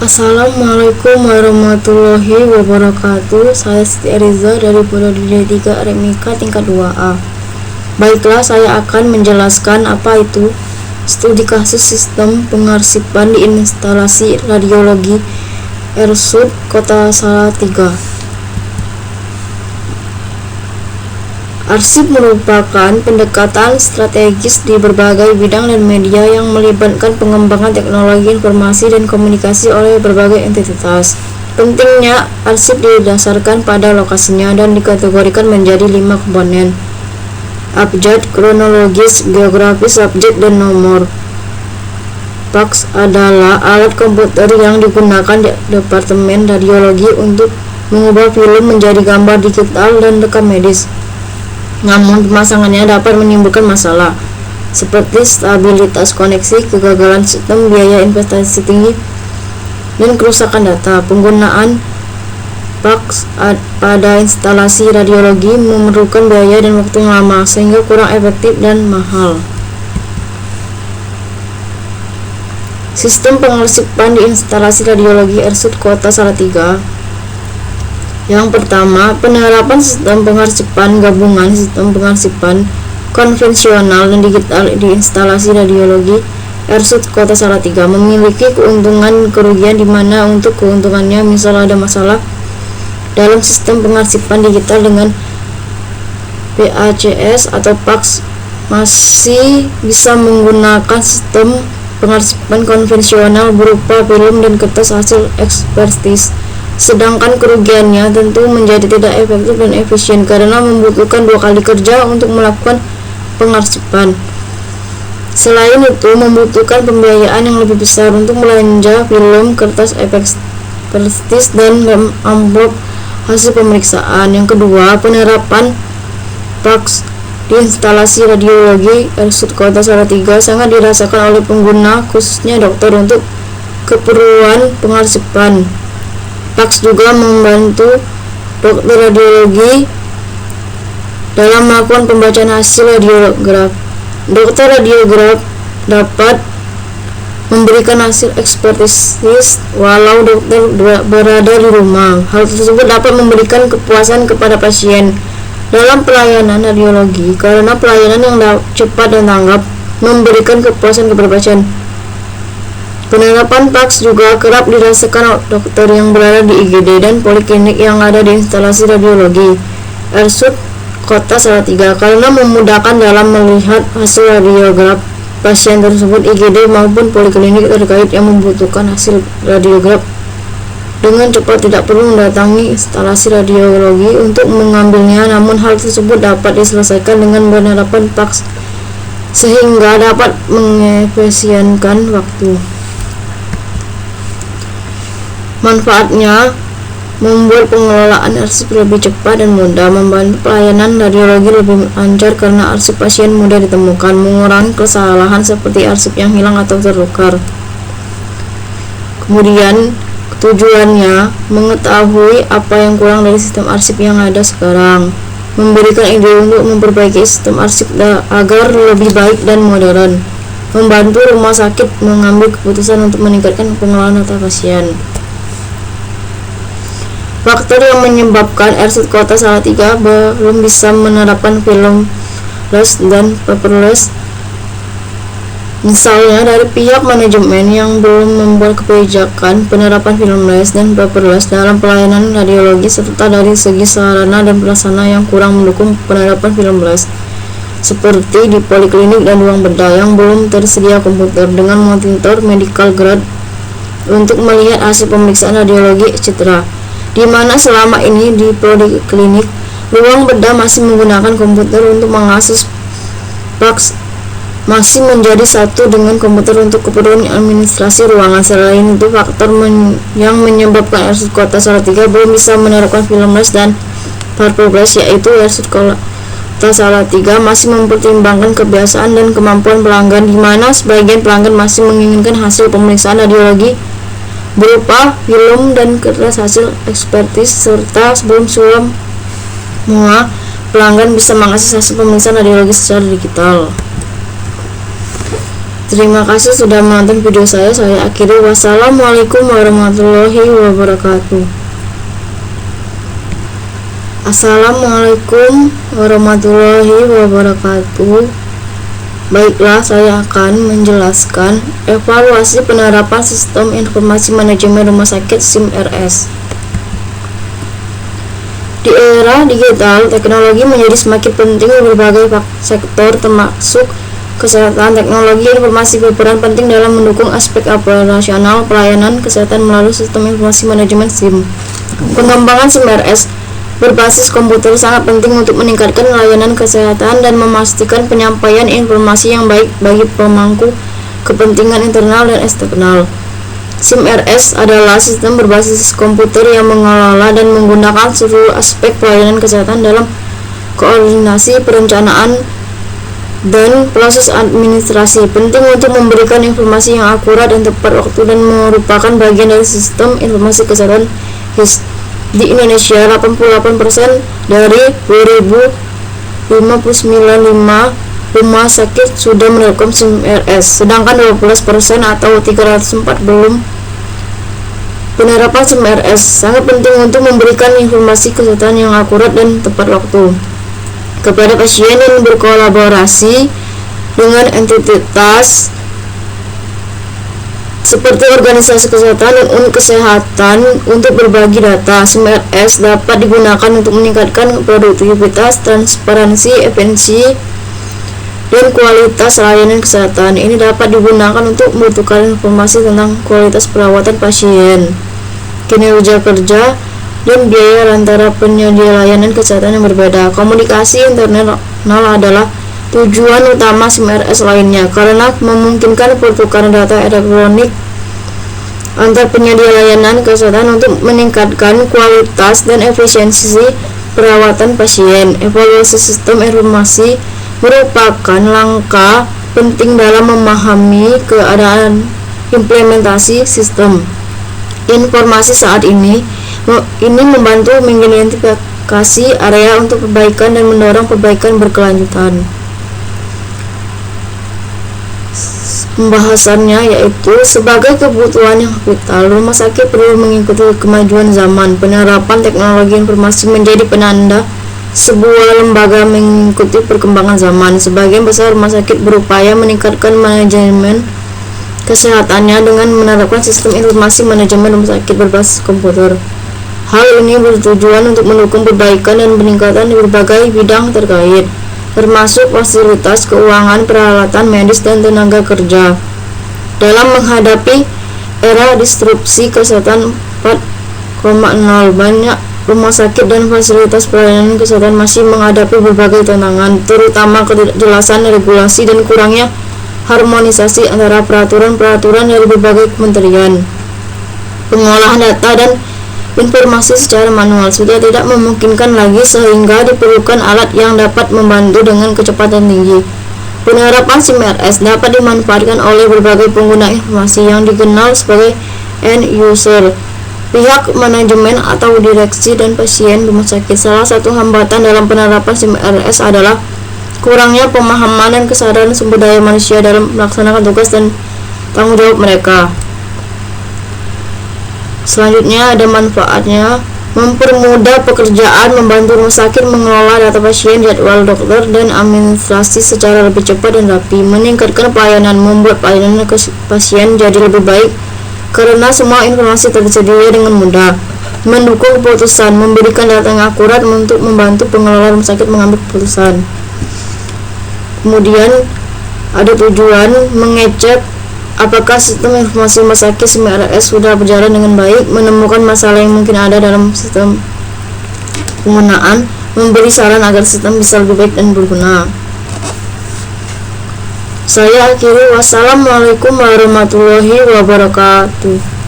Assalamualaikum warahmatullahi wabarakatuh. Saya Siti Ariza dari Prodi D3 Remika tingkat 2A. Baiklah, saya akan menjelaskan apa itu studi kasus sistem pengarsipan di instalasi radiologi RSUD Kota Salatiga. Arsip merupakan pendekatan strategis di berbagai bidang dan media yang melibatkan pengembangan teknologi informasi dan komunikasi oleh berbagai entitas. Pentingnya, arsip didasarkan pada lokasinya dan dikategorikan menjadi 5 komponen: abjad, kronologis, geografis, subjek, dan nomor. Fax adalah alat komputer yang digunakan di Departemen Radiologi untuk mengubah film menjadi gambar digital dan rekam medis. Namun pemasangannya dapat menimbulkan masalah seperti stabilitas koneksi, kegagalan sistem, biaya investasi tinggi, dan kerusakan data. Penggunaan fax pada instalasi radiologi memerlukan biaya dan waktu yang lama sehingga kurang efektif dan mahal. Sistem pengarsipan di instalasi radiologi RSUD Kota Salatiga. Yang pertama, penerapan sistem pengarsipan gabungan sistem pengarsipan konvensional dan digital di instalasi radiologi RSUD Kota Salatiga memiliki keuntungan kerugian, di mana untuk keuntungannya misal ada masalah dalam sistem pengarsipan digital dengan PACS atau fax masih bisa menggunakan sistem pengarsipan konvensional berupa film dan kertas hasil ekspertis. Sedangkan kerugiannya tentu menjadi tidak efektif dan efisien karena membutuhkan 2 kali kerja untuk melakukan pengarsipan. Selain itu, membutuhkan pembiayaan yang lebih besar untuk belanja film, kertas ekspertis, dan amplop hasil pemeriksaan. Yang kedua, penerapan fax di instalasi radiologi RSUD Kota Salatiga sangat dirasakan oleh pengguna, khususnya dokter, untuk keperluan pengarsipan. Fax juga membantu dokter radiologi dalam melakukan pembacaan hasil radiograf. Dokter radiograf dapat memberikan hasil ekspertis walau dokter berada di rumah. Hal tersebut dapat memberikan kepuasan kepada pasien dalam pelayanan radiologi karena pelayanan yang cepat dan tanggap memberikan kepuasan kepada pasien. Penerapan fax juga kerap dirasakan dokter yang berada di IGD dan poliklinik yang ada di instalasi radiologi RSUD Kota Salatiga karena memudahkan dalam melihat hasil radiograf pasien tersebut. IGD maupun poliklinik terkait yang membutuhkan hasil radiograf dengan cepat tidak perlu mendatangi instalasi radiologi untuk mengambilnya, namun hal tersebut dapat diselesaikan dengan penerapan fax sehingga dapat mengefisienkan waktu. Manfaatnya membuat pengelolaan arsip lebih cepat dan mudah, membantu pelayanan radiologi lebih lancar karena arsip pasien mudah ditemukan, mengurangi kesalahan seperti arsip yang hilang atau tertukar. Kemudian tujuannya mengetahui apa yang kurang dari sistem arsip yang ada sekarang, memberikan ide untuk memperbaiki sistem arsip agar lebih baik dan modern, membantu rumah sakit mengambil keputusan untuk meningkatkan pengelolaan data pasien. Faktor yang menyebabkan RSUD Kota Salatiga belum bisa menerapkan filmless dan paperless, misalnya dari pihak manajemen yang belum membuat kebijakan penerapan filmless dan paperless dalam pelayanan radiologi, serta dari segi sarana dan prasarana yang kurang mendukung penerapan filmless, seperti di poliklinik dan ruang bedah yang belum tersedia komputer dengan monitor medical grade untuk melihat hasil pemeriksaan radiologi, etc. Di mana selama ini di poliklinik ruang bedah masih menggunakan komputer untuk mengakses fax masih menjadi satu dengan komputer untuk keperluan administrasi ruangan. Selain itu, faktor yang menyebabkan RSUD Kota Salatiga belum bisa menerapkan filmless dan paperless yaitu RSUD Kota Salatiga masih mempertimbangkan kebiasaan dan kemampuan pelanggan, di mana sebagian pelanggan masih menginginkan hasil pemeriksaan radiologi berupa film dan kertas hasil ekspertis, serta sebelum semua pelanggan bisa mengakses hasil pemeriksaan radiologi secara digital. Terima kasih sudah menonton video saya. Saya akhiri. Wassalamualaikum warahmatullahi wabarakatuh. Assalamualaikum warahmatullahi wabarakatuh. Baiklah, saya akan menjelaskan evaluasi penerapan sistem informasi manajemen rumah sakit SIM-RS. Di era digital, teknologi menjadi semakin penting di berbagai sektor termasuk kesehatan. Teknologi informasi berperan penting dalam mendukung aspek operasional pelayanan kesehatan melalui sistem informasi manajemen SIM. Pengembangan SIM-RS berbasis komputer sangat penting untuk meningkatkan layanan kesehatan dan memastikan penyampaian informasi yang baik bagi pemangku kepentingan internal dan eksternal. SIM-RS adalah sistem berbasis komputer yang mengelola dan menggunakan seluruh aspek pelayanan kesehatan dalam koordinasi perencanaan dan proses administrasi. Penting untuk memberikan informasi yang akurat dan tepat waktu dan merupakan bagian dari sistem informasi kesehatan HIS. Di Indonesia, 88% dari 2059 rumah sakit sudah menerapkan SIM-RS, sedangkan 12% atau 304 belum. Penerapan SIM-RS sangat penting untuk memberikan informasi kesehatan yang akurat dan tepat waktu kepada pasien dan berkolaborasi dengan entitas seperti organisasi kesehatan dan unit kesehatan untuk berbagi data. SIM-RS dapat digunakan untuk meningkatkan produktivitas, transparansi, efisiensi, dan kualitas layanan kesehatan. Ini dapat digunakan untuk membutuhkan informasi tentang kualitas perawatan pasien, kinerja kerja, dan biaya antara penyedia layanan kesehatan yang berbeda. Komunikasi internal adalah tujuan utama SIM-RS lainnya karena memungkinkan pertukaran data elektronik antar penyedia layanan kesehatan untuk meningkatkan kualitas dan efisiensi perawatan pasien. Evaluasi sistem informasi merupakan langkah penting dalam memahami keadaan implementasi sistem informasi saat ini. Membantu mengidentifikasi area untuk perbaikan dan mendorong perbaikan berkelanjutan. Pembahasannya yaitu sebagai kebutuhan yang vital, rumah sakit perlu mengikuti kemajuan zaman. Penerapan teknologi informasi menjadi penanda sebuah lembaga mengikuti perkembangan zaman. Sebagian besar rumah sakit berupaya meningkatkan manajemen kesehatannya dengan menerapkan sistem informasi manajemen rumah sakit berbasis komputer. Hal ini bertujuan untuk mendukung perbaikan dan peningkatan di berbagai bidang terkait, termasuk fasilitas keuangan, peralatan medis, dan tenaga kerja. Dalam menghadapi era disrupsi kesehatan 4.0, banyak rumah sakit dan fasilitas pelayanan kesehatan masih menghadapi berbagai tantangan, terutama ketidakjelasan regulasi dan kurangnya harmonisasi antara peraturan-peraturan dari berbagai kementerian. Pengolahan data dan informasi secara manual sudah tidak memungkinkan lagi, sehingga diperlukan alat yang dapat membantu dengan kecepatan tinggi. Penerapan SIM-RS dapat dimanfaatkan oleh berbagai pengguna informasi yang dikenal sebagai end user, pihak manajemen atau direksi, dan pasien rumah sakit. Salah satu hambatan dalam penerapan SIM-RS adalah kurangnya pemahaman dan kesadaran sumber daya manusia dalam melaksanakan tugas dan tanggung jawab mereka. Selanjutnya ada manfaatnya: mempermudah pekerjaan, membantu rumah sakit mengelola data pasien, jadwal dokter, dan administrasi secara lebih cepat dan rapi, meningkatkan pelayanan, membuat pelayanan ke pasien jadi lebih baik karena semua informasi tersedia dengan mudah, mendukung keputusan, memberikan data yang akurat untuk membantu pengelola rumah sakit mengambil keputusan. Kemudian ada tujuan mengecek apakah sistem informasi rumah sakit SIM-RS sudah berjalan dengan baik, menemukan masalah yang mungkin ada dalam sistem penggunaan, memberi saran agar sistem bisa lebih baik dan berguna. Saya akhiri. Wassalamualaikum warahmatullahi wabarakatuh.